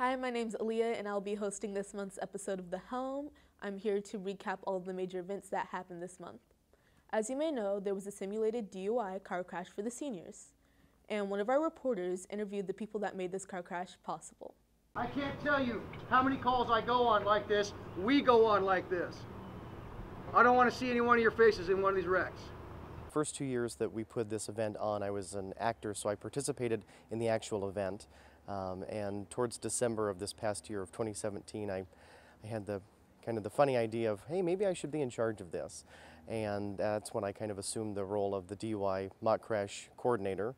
Hi, my name's Aaliyah, and I'll be hosting this month's episode of The Helm. I'm here to recap all of the major events that happened this month. As you may know, there was a simulated DUI car crash for the seniors, and one of our reporters interviewed the people that made this car crash possible. I can't tell you how many calls I go on like this, we go on like this. I don't want to see any one of your faces in one of these wrecks. First 2 years that we put this event on, I was an actor, so I participated in the actual event. And towards December of this past year of 2017, I had the funny idea of, hey, maybe I should be in charge of this. And that's when I kind of assumed the role of the DUI mock crash coordinator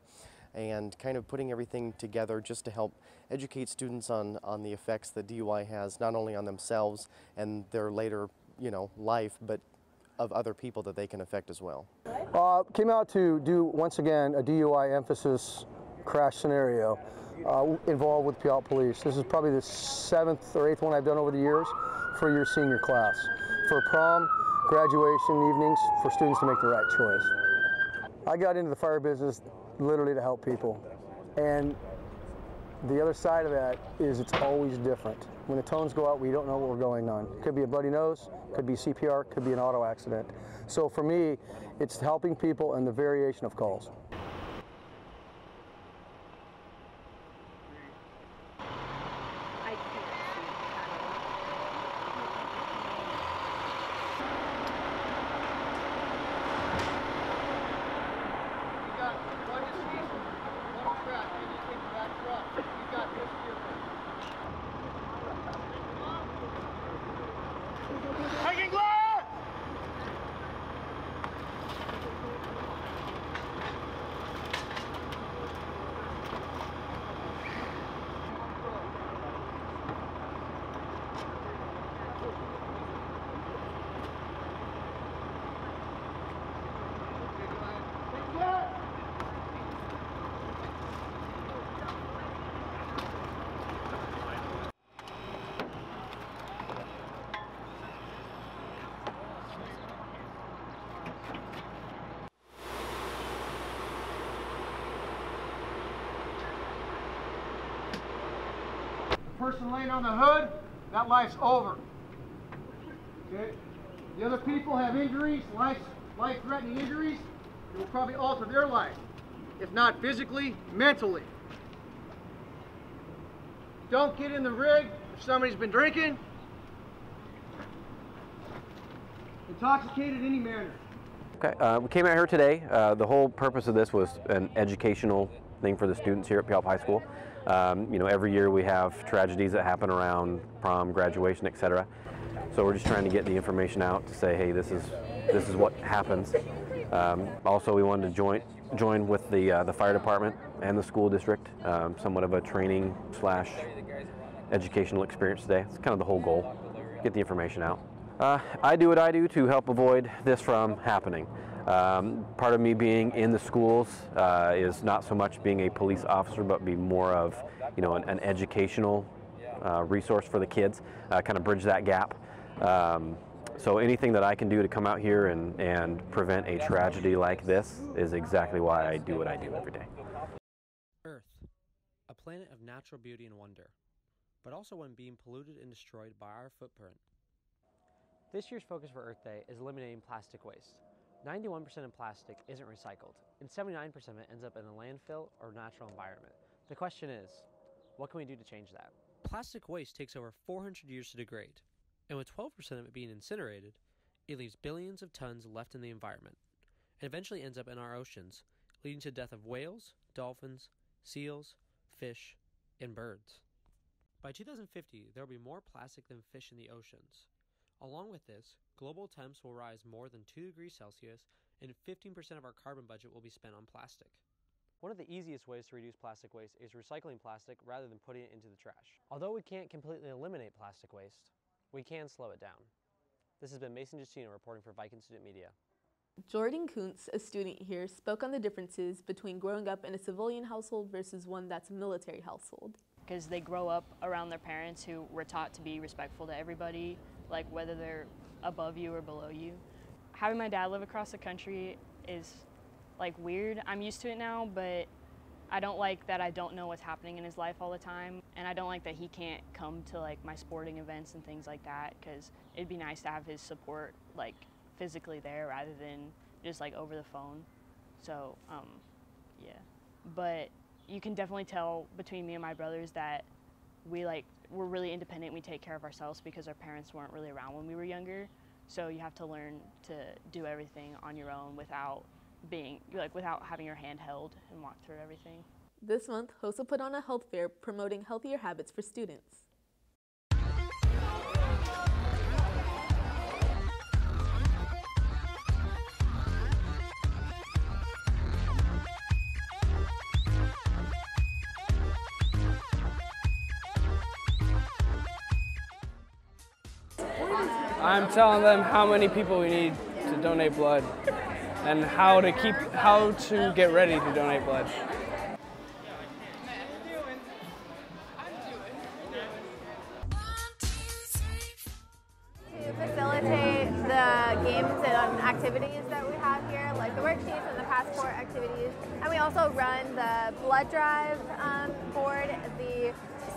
and kind of putting everything together just to help educate students on the effects that DUI has, not only on themselves and their later, life, but of other people that they can affect as well. Came out to do, once again, a DUI emphasis crash scenario involved with Puyallup Police. This is probably the 7th or 8th one I've done over the years for your senior class. For prom, graduation evenings, for students to make the right choice. I got into the fire business literally to help people. And the other side of that is it's always different. When the tones go out, we don't know what we're going on. Could be a bloody nose, could be CPR, could be an auto accident. So for me, it's helping people and the variation of calls. Person laying on the hood, that life's over. Okay? The other people have injuries, life-threatening injuries, that will probably alter their life, if not physically, mentally. Don't get in the rig if somebody's been drinking, intoxicated in any manner. Okay, we came out here today. The whole purpose of this was an educational thing for the students here at Puyallup High School. Every year we have tragedies that happen around prom, graduation, etc. So we're just trying to get the information out to say, hey, this is what happens. Also, we wanted to join with the fire department and the school district, somewhat of a training / educational experience today. It's kind of the whole goal, get the information out. I do what I do to help avoid this from happening. Part of me being in the schools is not so much being a police officer, but be more of, an educational resource for the kids, kind of bridge that gap. So anything that I can do to come out here and prevent a tragedy like this is exactly why I do what I do every day. Earth, a planet of natural beauty and wonder, but also one being polluted and destroyed by our footprint. This year's focus for Earth Day is eliminating plastic waste. 91% of plastic isn't recycled, and 79% of it ends up in the landfill or natural environment. The question is, what can we do to change that? Plastic waste takes over 400 years to degrade, and with 12% of it being incinerated, it leaves billions of tons left in the environment, and eventually ends up in our oceans, leading to the death of whales, dolphins, seals, fish, and birds. By 2050, there will be more plastic than fish in the oceans. Along with this, global temps will rise more than 2 degrees Celsius, and 15% of our carbon budget will be spent on plastic. One of the easiest ways to reduce plastic waste is recycling plastic rather than putting it into the trash. Although we can't completely eliminate plastic waste, we can slow it down. This has been Mason Justino reporting for Viking Student Media. Jordan Kuntz, a student here, spoke on the differences between growing up in a civilian household versus one that's a military household. Because they grow up around their parents who were taught to be respectful to everybody, like whether they're above you or below you. Having my dad live across the country is like weird. I'm used to it now, but I don't like that I don't know what's happening in his life all the time, and I don't like that he can't come to like my sporting events and things like that, because it'd be nice to have his support like physically there rather than just like over the phone. So yeah, but you can definitely tell between me and my brothers that we're really independent. We take care of ourselves because our parents weren't really around when we were younger. So you have to learn to do everything on your own without having your hand held and walk through everything. This month, HOSA put on a health fair promoting healthier habits for students. I'm telling them how many people we need to donate blood and how to get ready to donate blood. To facilitate the games and activities that we have here, like the worksheets and the passport activities. And we also run the blood drive board, the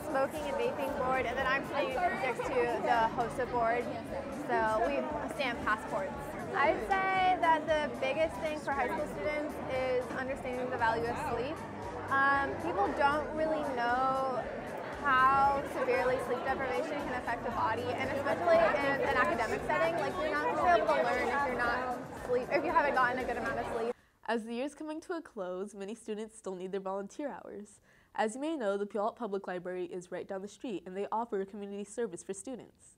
smoking and vaping board, and then I'm sitting next to the HOSA board, so we stamp passports. I'd say that the biggest thing for high school students is understanding the value of sleep. People don't really know how severely sleep deprivation can affect the body, and especially in an academic setting, like you're not going to be able to learn if you haven't gotten a good amount of sleep. As the year is coming to a close, many students still need their volunteer hours. As you may know, the Puyallup Public Library is right down the street, and they offer community service for students.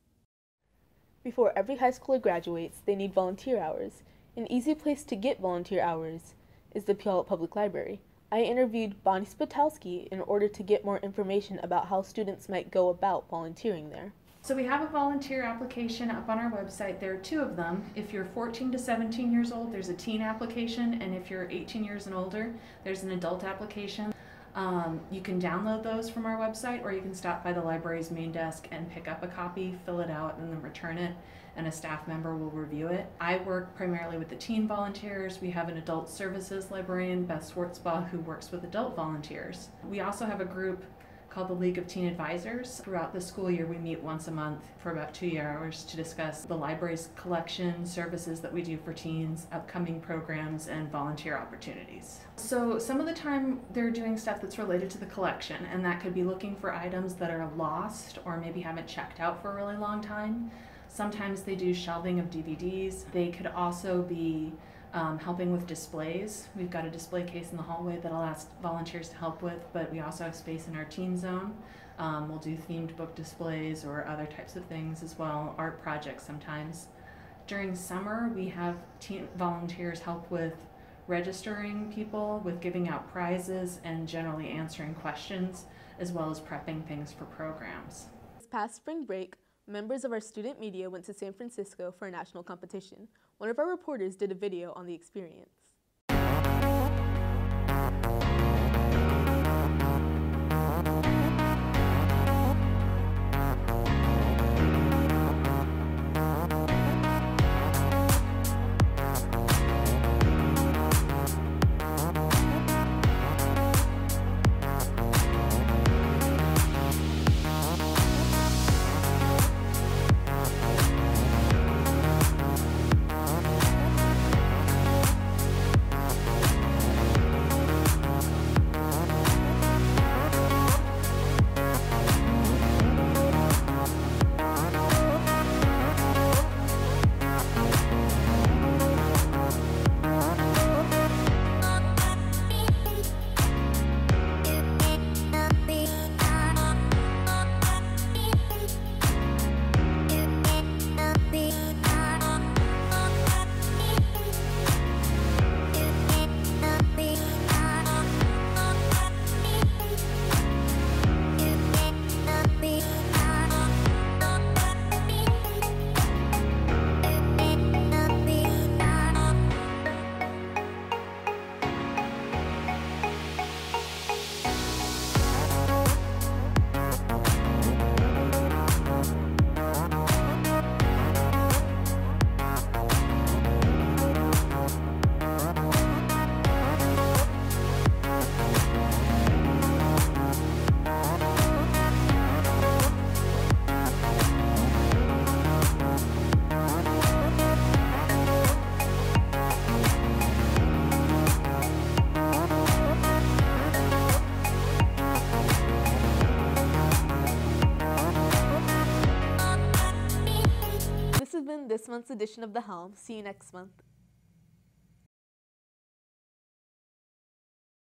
Before every high schooler graduates, they need volunteer hours. An easy place to get volunteer hours is the Puyallup Public Library. I interviewed Bonnie Spitowski in order to get more information about how students might go about volunteering there. So we have a volunteer application up on our website. There are two of them. If you're 14 to 17 years old, there's a teen application, and if you're 18 years and older, there's an adult application. You can download those from our website, or you can stop by the library's main desk and pick up a copy, fill it out, and then return it, and a staff member will review it. I work primarily with the teen volunteers. We have an adult services librarian, Beth Schwartzbaugh, who works with adult volunteers. We also have a group called the League of Teen Advisors. Throughout the school year, we meet once a month for about 2 hours to discuss the library's collection, services that we do for teens, upcoming programs, and volunteer opportunities. So some of the time they're doing stuff that's related to the collection, and that could be looking for items that are lost or maybe haven't checked out for a really long time. Sometimes they do shelving of DVDs. They could also be helping with displays. We've got a display case in the hallway that I'll ask volunteers to help with, but we also have space in our teen zone. We'll do themed book displays or other types of things as well, art projects sometimes. During summer, we have teen volunteers help with registering people, with giving out prizes, and generally answering questions, as well as prepping things for programs. This past spring break, members of our student media went to San Francisco for a national competition. One of our reporters did a video on the experience. this month's edition of The Helm. See you next month.